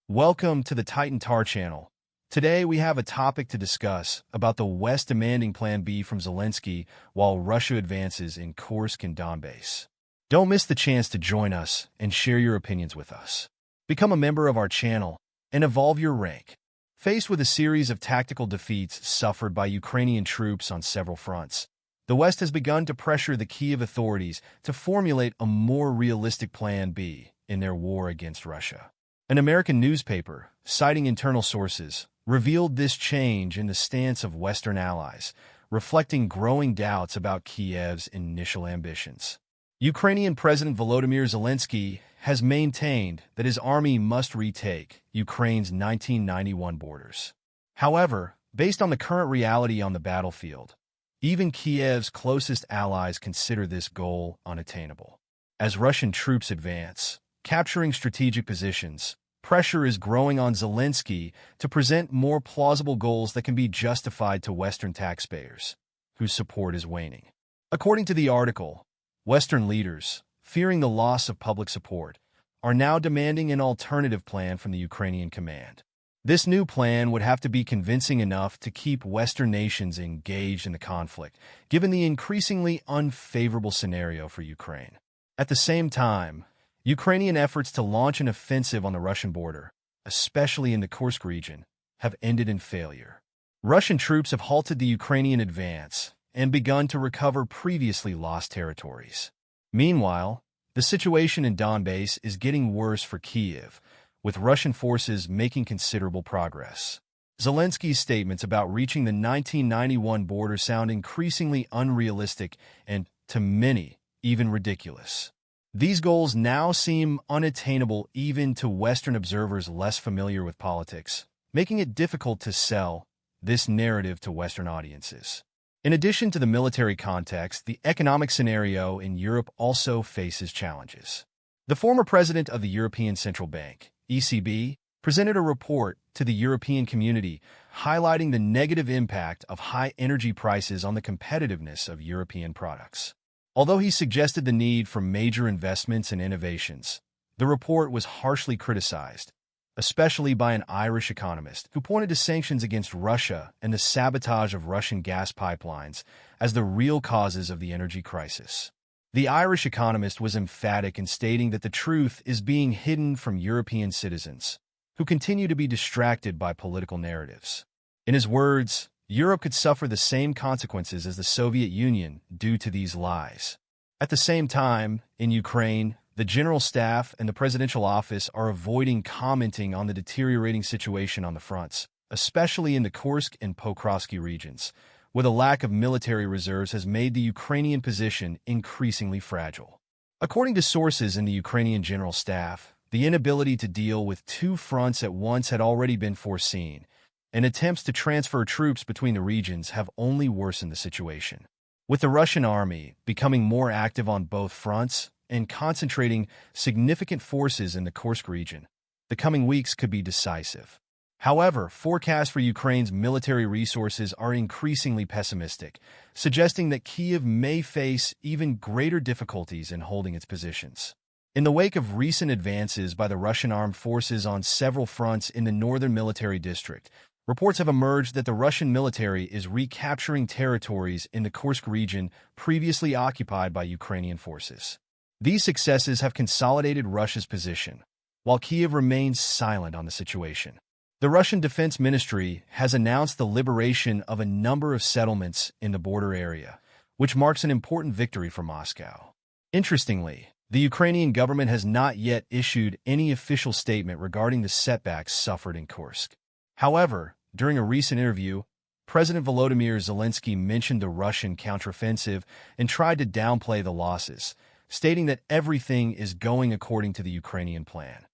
Welcome to the Titan Tar channel. Today we have a topic to discuss about the West demanding Plan B from Zelensky while Russia advances in Kursk and Donbass. Don't miss the chance to join us and share your opinions with us. Become a member of our channel and evolve your rank. Faced with a series of tactical defeats suffered by Ukrainian troops on several fronts, the West has begun to pressure the Kyiv authorities to formulate a more realistic Plan B in their war against Russia. An American newspaper, citing internal sources, revealed this change in the stance of Western allies, reflecting growing doubts about Kyiv's initial ambitions. Ukrainian President Volodymyr Zelensky has maintained that his army must retake Ukraine's 1991 borders. However, based on the current reality on the battlefield, even Kyiv's closest allies consider this goal unattainable. As Russian troops advance, capturing strategic positions, pressure is growing on Zelensky to present more plausible goals that can be justified to Western taxpayers, whose support is waning. According to the article, Western leaders, fearing the loss of public support, are now demanding an alternative plan from the Ukrainian command. This new plan would have to be convincing enough to keep Western nations engaged in the conflict, given the increasingly unfavorable scenario for Ukraine. At the same time, Ukrainian efforts to launch an offensive on the Russian border, especially in the Kursk region, have ended in failure. Russian troops have halted the Ukrainian advance and begun to recover previously lost territories. Meanwhile, the situation in Donbass is getting worse for Kyiv, with Russian forces making considerable progress. Zelensky's statements about reaching the 1991 border sound increasingly unrealistic and, to many, even ridiculous. These goals now seem unattainable even to Western observers less familiar with politics, making it difficult to sell this narrative to Western audiences. In addition to the military context, the economic scenario in Europe also faces challenges. The former president of the European Central Bank, ECB, presented a report to the European community highlighting the negative impact of high energy prices on the competitiveness of European products. Although he suggested the need for major investments and innovations, the report was harshly criticized, especially by an Irish economist who pointed to sanctions against Russia and the sabotage of Russian gas pipelines as the real causes of the energy crisis. The Irish economist was emphatic in stating that the truth is being hidden from European citizens, who continue to be distracted by political narratives. In his words, Europe could suffer the same consequences as the Soviet Union due to these lies. At the same time, in Ukraine, the General Staff and the Presidential Office are avoiding commenting on the deteriorating situation on the fronts, especially in the Kursk and Pokrovsky regions, where the lack of military reserves has made the Ukrainian position increasingly fragile. According to sources in the Ukrainian General Staff, the inability to deal with two fronts at once had already been foreseen, and attempts to transfer troops between the regions have only worsened the situation. With the Russian army becoming more active on both fronts and concentrating significant forces in the Kursk region, the coming weeks could be decisive. However, forecasts for Ukraine's military resources are increasingly pessimistic, suggesting that Kyiv may face even greater difficulties in holding its positions. In the wake of recent advances by the Russian armed forces on several fronts in the northern military district, reports have emerged that the Russian military is recapturing territories in the Kursk region previously occupied by Ukrainian forces. These successes have consolidated Russia's position, while Kyiv remains silent on the situation. The Russian Defense Ministry has announced the liberation of a number of settlements in the border area, which marks an important victory for Moscow. Interestingly, the Ukrainian government has not yet issued any official statement regarding the setbacks suffered in Kursk. However, during a recent interview, President Volodymyr Zelensky mentioned the Russian counteroffensive and tried to downplay the losses, stating that everything is going according to the Ukrainian plan.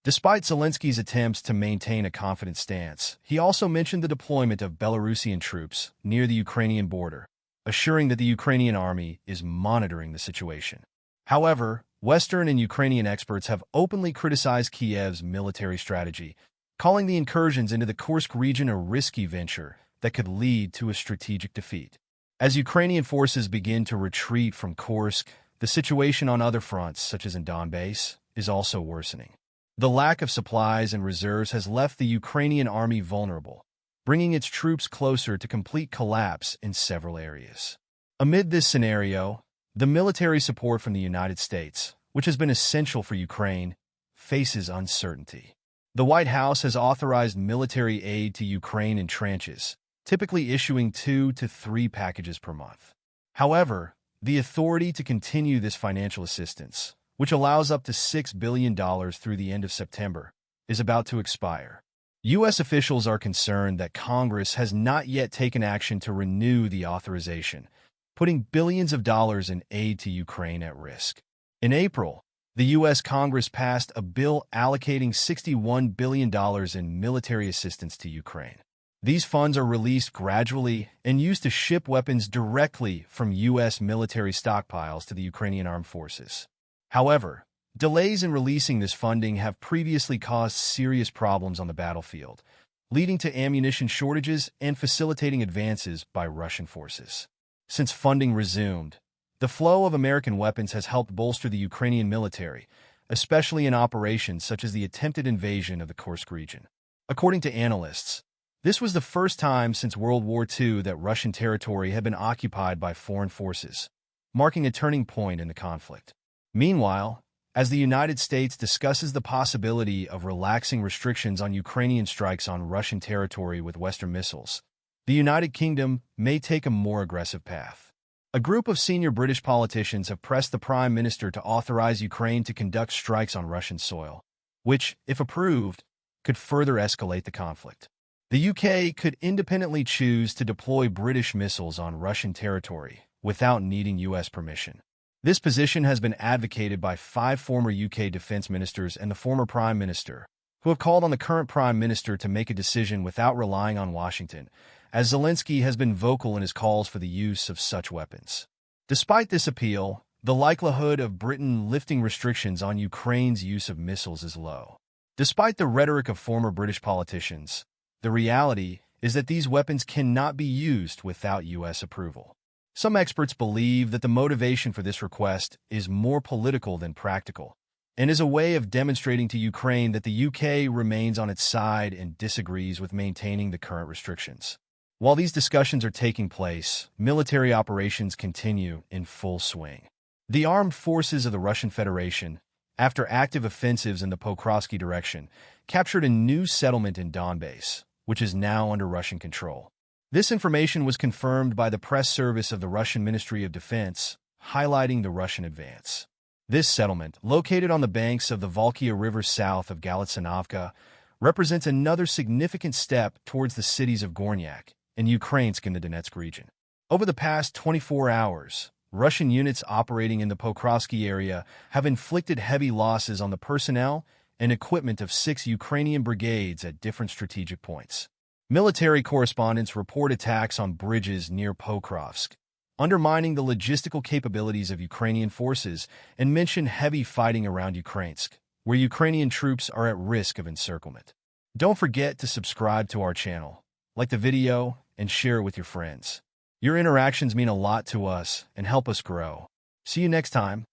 Despite Zelensky's attempts to maintain a confident stance, he also mentioned the deployment of Belarusian troops near the Ukrainian border, assuring that the Ukrainian army is monitoring the situation. However, Western and Ukrainian experts have openly criticized Kyiv's military strategy, calling the incursions into the Kursk region a risky venture that could lead to a strategic defeat. As Ukrainian forces begin to retreat from Kursk, the situation on other fronts, such as in Donbass, is also worsening. The lack of supplies and reserves has left the Ukrainian army vulnerable, bringing its troops closer to complete collapse in several areas. Amid this scenario, the military support from the United States, which has been essential for Ukraine, faces uncertainty. The White House has authorized military aid to Ukraine in tranches, typically issuing 2 to 3 packages per month. However, the authority to continue this financial assistance, which allows up to $6 billion through the end of September, is about to expire. U.S. officials are concerned that Congress has not yet taken action to renew the authorization, putting billions of dollars in aid to Ukraine at risk. In April, the U.S. Congress passed a bill allocating $61 billion in military assistance to Ukraine. These funds are released gradually and used to ship weapons directly from U.S. military stockpiles to the Ukrainian armed forces. However, delays in releasing this funding have previously caused serious problems on the battlefield, leading to ammunition shortages and facilitating advances by Russian forces. Since funding resumed, the flow of American weapons has helped bolster the Ukrainian military, especially in operations such as the attempted invasion of the Kursk region. According to analysts, this was the first time since World War II that Russian territory had been occupied by foreign forces, marking a turning point in the conflict. Meanwhile, as the United States discusses the possibility of relaxing restrictions on Ukrainian strikes on Russian territory with Western missiles, the United Kingdom may take a more aggressive path. A group of senior British politicians have pressed the Prime Minister to authorize Ukraine to conduct strikes on Russian soil, which, if approved, could further escalate the conflict. The UK could independently choose to deploy British missiles on Russian territory without needing U.S. permission. This position has been advocated by 5 former UK defense ministers and the former Prime Minister, who have called on the current Prime Minister to make a decision without relying on Washington, as Zelensky has been vocal in his calls for the use of such weapons. Despite this appeal, the likelihood of Britain lifting restrictions on Ukraine's use of missiles is low. Despite the rhetoric of former British politicians, the reality is that these weapons cannot be used without U.S. approval. Some experts believe that the motivation for this request is more political than practical, and is a way of demonstrating to Ukraine that the UK remains on its side and disagrees with maintaining the current restrictions. While these discussions are taking place, military operations continue in full swing. The armed forces of the Russian Federation, after active offensives in the Pokrovsky direction, captured a new settlement in Donbass, which is now under Russian control. This information was confirmed by the press service of the Russian Ministry of Defense, highlighting the Russian advance. This settlement, located on the banks of the Volkhya River south of Galicinovka, represents another significant step towards the cities of Gornyak and Ukrainsk in the Donetsk region. Over the past 24 hours, Russian units operating in the Pokrovsky area have inflicted heavy losses on the personnel and equipment of 6 Ukrainian brigades at different strategic points. Military correspondents report attacks on bridges near Pokrovsk, undermining the logistical capabilities of Ukrainian forces, and mention heavy fighting around Ukrainsk, where Ukrainian troops are at risk of encirclement. Don't forget to subscribe to our channel, like the video, and share it with your friends. Your interactions mean a lot to us and help us grow. See you next time.